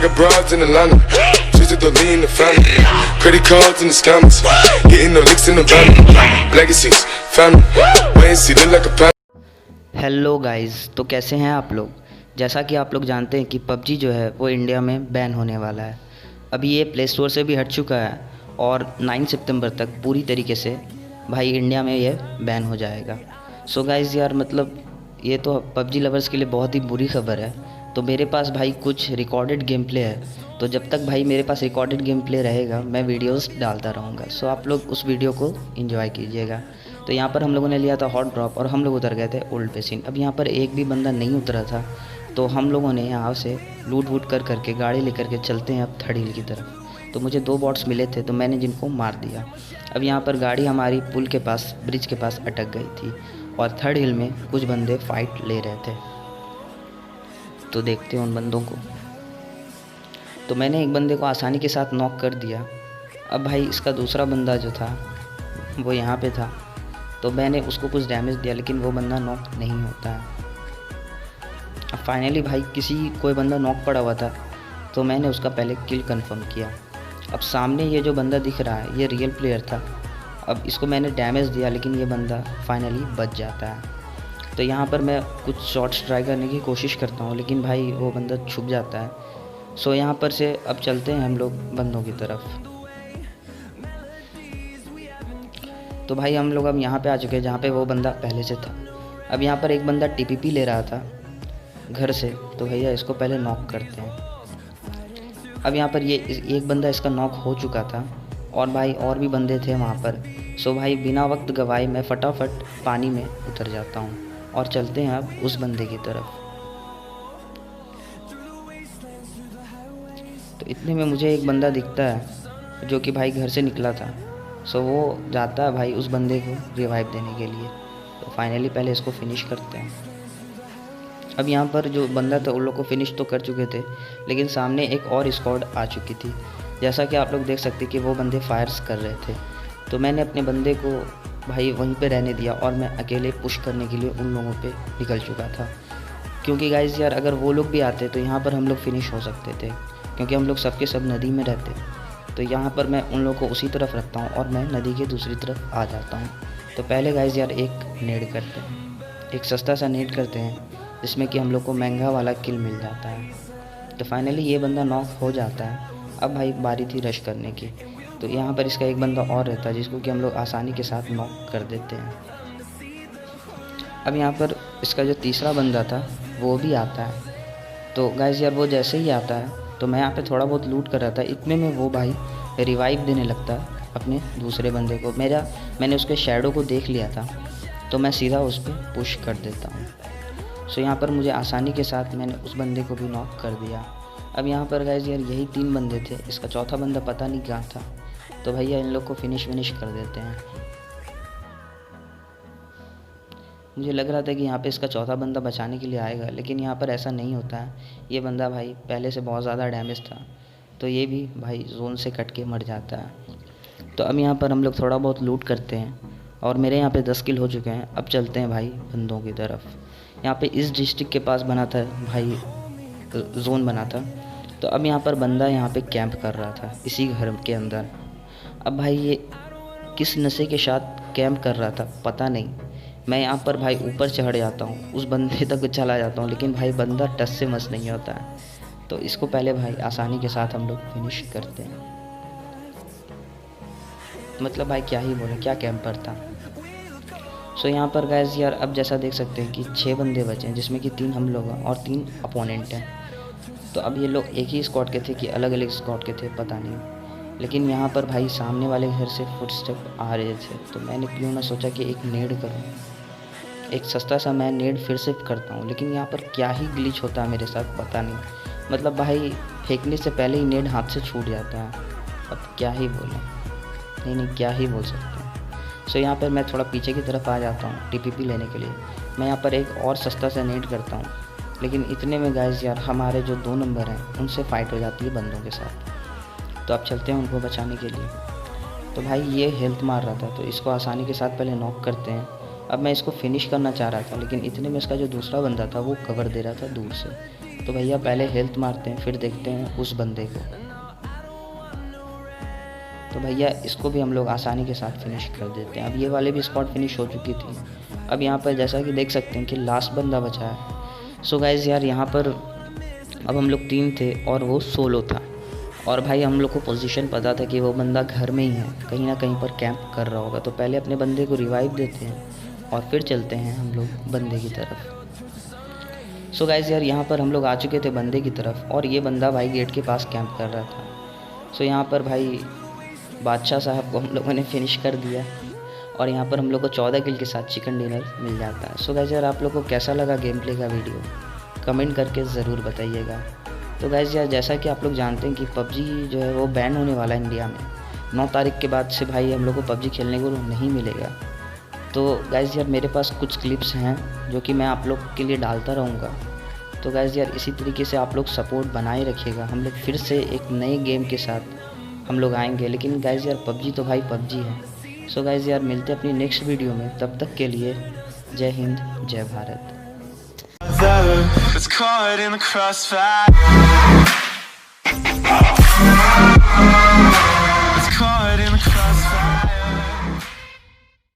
got broads in Atlanta, just to lean the family. Credit cards in the scammers, getting no licks in the van. Legacies, family, wait and see, look like a pan. Hello guys, तो कैसे हैं आप लोग। जैसा कि आप लोग जानते हैं कि पबजी जो है वो इंडिया में बैन होने वाला है। अभी ये प्ले स्टोर से भी हट चुका है और 9 सितंबर तक पूरी तरीके से भाई इंडिया में ये बैन हो जाएगा। सो गाइस यार, मतलब ये तो पबजी लवर्स के लिए बहुत ही बुरी खबर है। तो मेरे पास भाई कुछ रिकॉर्डेड गेम प्ले है, तो जब तक भाई मेरे पास रिकॉर्डेड गेम प्ले रहेगा मैं वीडियोस डालता रहूँगा। सो आप लोग उस वीडियो को एंजॉय कीजिएगा। तो यहाँ पर हम लोगों ने लिया था हॉट ड्रॉप और हम लोग उतर गए थे ओल्ड बेसिन। अब यहाँ पर एक भी बंदा नहीं उतरा था, तो हम लोगों ने यहाँ से लूट वूट कर करके गाड़ी लेकर के चलते हैं अब थर्ड हिल की तरफ। तो मुझे 2 बॉट्स मिले थे, तो मैंने जिनको मार दिया। अब यहाँ पर गाड़ी हमारी पुल के पास, ब्रिज के पास अटक गई थी और थर्ड हिल में कुछ बंदे फाइट ले रहे थे। तो देखते हैं उन बंदों को। तो मैंने एक बंदे को आसानी के साथ नॉक कर दिया। अब भाई इसका दूसरा बंदा जो था वो यहाँ पे था, तो मैंने उसको कुछ डैमेज दिया, लेकिन वो बंदा नॉक नहीं होता है। अब फाइनली भाई कोई बंदा नॉक पड़ा हुआ था, तो मैंने उसका पहले किल कंफर्म किया। अब सामने ये जो बंदा दिख रहा है ये रियल प्लेयर था। अब इसको मैंने डैमेज दिया, लेकिन ये बंदा फाइनली बच जाता है। तो यहाँ पर मैं कुछ शॉट्स ट्राई करने की कोशिश करता हूँ, लेकिन भाई वो बंदा छुप जाता है। सो यहाँ पर से अब चलते हैं हम लोग बंदों की तरफ। तो भाई हम लोग अब यहाँ पे आ चुके हैं जहाँ पे वो बंदा पहले से था। अब यहाँ पर एक बंदा टीपीपी ले रहा था घर से, तो भैया इसको पहले नॉक करते हैं। अब यहाँ पर ये एक बंदा इसका नॉक हो चुका था और भाई और भी बंदे थे वहाँ पर। सो भाई बिना वक्त गवाए मैं फटाफट पानी में उतर जाता हूँ और चलते हैं अब उस बंदे की तरफ। तो इतने में मुझे एक बंदा दिखता है जो कि भाई घर से निकला था। सो वो जाता है भाई उस बंदे को रिवाइव देने के लिए। तो फाइनली पहले इसको फिनिश करते हैं। अब यहाँ पर जो बंदा था उन लोग को फिनिश तो कर चुके थे, लेकिन सामने एक और स्क्वाड आ चुकी थी। जैसा कि आप लोग देख सकते हैं कि वो बंदे फायर्स कर रहे थे। तो मैंने अपने बंदे को भाई वहीं पे रहने दिया और मैं अकेले पुश करने के लिए उन लोगों पे निकल चुका था। क्योंकि गाइज़ यार, अगर वो लोग भी आते तो यहाँ पर हम लोग फिनिश हो सकते थे, क्योंकि हम लोग सबके सब नदी में रहते। तो यहाँ पर मैं उन लोगों को उसी तरफ रखता हूँ और मैं नदी के दूसरी तरफ आ जाता हूँ। तो पहले गाइज़ यार एक नेड करते हैं, एक सस्ता सा नेड करते हैं जिसमें कि हम लोग को महंगा वाला किल मिल जाता है। तो फाइनली ये बंदा नॉक हो जाता है। अब भाई बारी थी रश करने की। तो यहाँ पर इसका एक बंदा और रहता है जिसको कि हम लोग आसानी के साथ नॉक कर देते हैं। अब यहाँ पर इसका जो तीसरा बंदा था वो भी आता है। तो गाइज़ यार वो जैसे ही आता है तो मैं यहाँ पे थोड़ा बहुत लूट कर रहा था, इतने में वो भाई रिवाइव देने लगता है अपने दूसरे बंदे को। मैंने उसके शैडो को देख लिया था, तो मैं सीधा उस पर पुश कर देता हूँ। सो यहाँ पर मुझे आसानी के साथ मैंने उस बंदे को भी नॉक कर दिया। अब यहाँ पर गाइज़ यार यही 3 बंदे थे, इसका चौथा बंदा पता नहीं कहाँ था। तो भैया इन लोग को फिनिश कर देते हैं। मुझे लग रहा था कि यहाँ पे इसका चौथा बंदा बचाने के लिए आएगा, लेकिन यहाँ पर ऐसा नहीं होता है। ये बंदा भाई पहले से बहुत ज़्यादा डैमेज था, तो ये भी भाई जोन से कट के मर जाता है। तो अब यहाँ पर हम लोग थोड़ा बहुत लूट करते हैं और मेरे यहाँ पे 10 किल हो चुके हैं। अब चलते हैं भाई बंदों की तरफ। यहाँ पे इस डिस्ट्रिक्ट के पास बना था भाई, जोन बना था। तो अब यहाँ पर बंदा यहाँ पे कैंप कर रहा था इसी घर के अंदर। अब भाई ये किस नशे के साथ कैंप कर रहा था पता नहीं। मैं यहाँ पर भाई ऊपर चढ़ जाता हूँ, उस बंदे तक चला जाता हूँ, लेकिन भाई बंदा टस से मस नहीं होता है। तो इसको पहले भाई आसानी के साथ हम लोग फिनिश करते हैं। मतलब भाई क्या ही बोले, क्या कैंपर था। सो यहाँ पर गाइस यार अब जैसा देख सकते हैं कि 6 बंदे बचे हैं, जिसमें कि 3 हम लोग हैं और 3 अपोनेंट हैं। तो अब ये लोग एक ही स्क्वाड के थे कि अलग अलग स्क्वाड के थे पता नहीं, लेकिन यहाँ पर भाई सामने वाले घर से फुटस्टेप आ रहे थे। तो मैंने क्यों ना सोचा कि एक नेड करूँ, एक सस्ता सा मैं नेड फिर से करता हूँ। लेकिन यहाँ पर क्या ही ग्लिच होता है मेरे साथ पता नहीं। मतलब भाई फेंकने से पहले ही नेड हाथ से छूट जाता है। अब क्या ही बोलें, नहीं क्या ही बोल सकते हैं। सो यहाँ पर मैं थोड़ा पीछे की तरफ आ जाता हूँ टीपीपी लेने के लिए। मैं यहाँ पर एक और सस्ता सा नेड करता हूँ, लेकिन इतने में गाइस यार हमारे जो 2 नंबर हैं उनसे फ़ाइट हो जाती है बंदों के साथ। तो अब चलते हैं उनको बचाने के लिए। तो भाई ये हेल्थ मार रहा था, तो इसको आसानी के साथ पहले नॉक करते हैं। अब मैं इसको फिनिश करना चाह रहा था, लेकिन इतने में इसका जो दूसरा बंदा था वो कवर दे रहा था दूर से। तो भैया पहले हेल्थ मारते हैं, फिर देखते हैं उस बंदे को। तो भैया इसको भी हम लोग आसानी के साथ फिनिश कर देते हैं। अब ये वाले भी स्पॉट फिनिश हो चुकी थी। अब यहाँ पर जैसा कि देख सकते हैं कि लास्ट बंदा बचा है। सो गाइज़ यार यहाँ पर अब हम लोग 3 थे और वो सोलो था। और भाई हम लोग को पोजीशन पता था कि वो बंदा घर में ही है, कहीं ना कहीं पर कैंप कर रहा होगा। तो पहले अपने बंदे को रिवाइव देते हैं और फिर चलते हैं हम लोग बंदे की तरफ। सो गाइज़ यार यहाँ पर हम लोग आ चुके थे बंदे की तरफ और ये बंदा भाई गेट के पास कैंप कर रहा था। सो यहाँ पर भाई बादशाह साहब को हम लोगों ने फिनिश कर दिया और यहाँ पर हम लोग को 14 किल के साथ चिकन डिनर मिल जाता है। सो गाइज़ यार आप लोग को कैसा लगा गेम प्ले का वीडियो कमेंट करके ज़रूर बताइएगा। तो गाइज़ यार जैसा कि आप लोग जानते हैं कि पबजी जो है वो बैन होने वाला है इंडिया में। 9 तारीख के बाद से भाई हम लोग को पबजी खेलने को नहीं मिलेगा। तो गाइज़ यार मेरे पास कुछ क्लिप्स हैं जो कि मैं आप लोग के लिए डालता रहूँगा। तो गाइज़ यार इसी तरीके से आप लोग सपोर्ट बनाए रखिएगा। हम लोग फिर से एक नए गेम के साथ हम लोग आएंगे। लेकिन गाइज़ यार पबजी तो भाई पबजी है। सो गाइज़ यार मिलते हैं अपनी नेक्स्ट वीडियो में। तब तक के लिए जय हिंद जय Bharat. It's caught in the crossfire.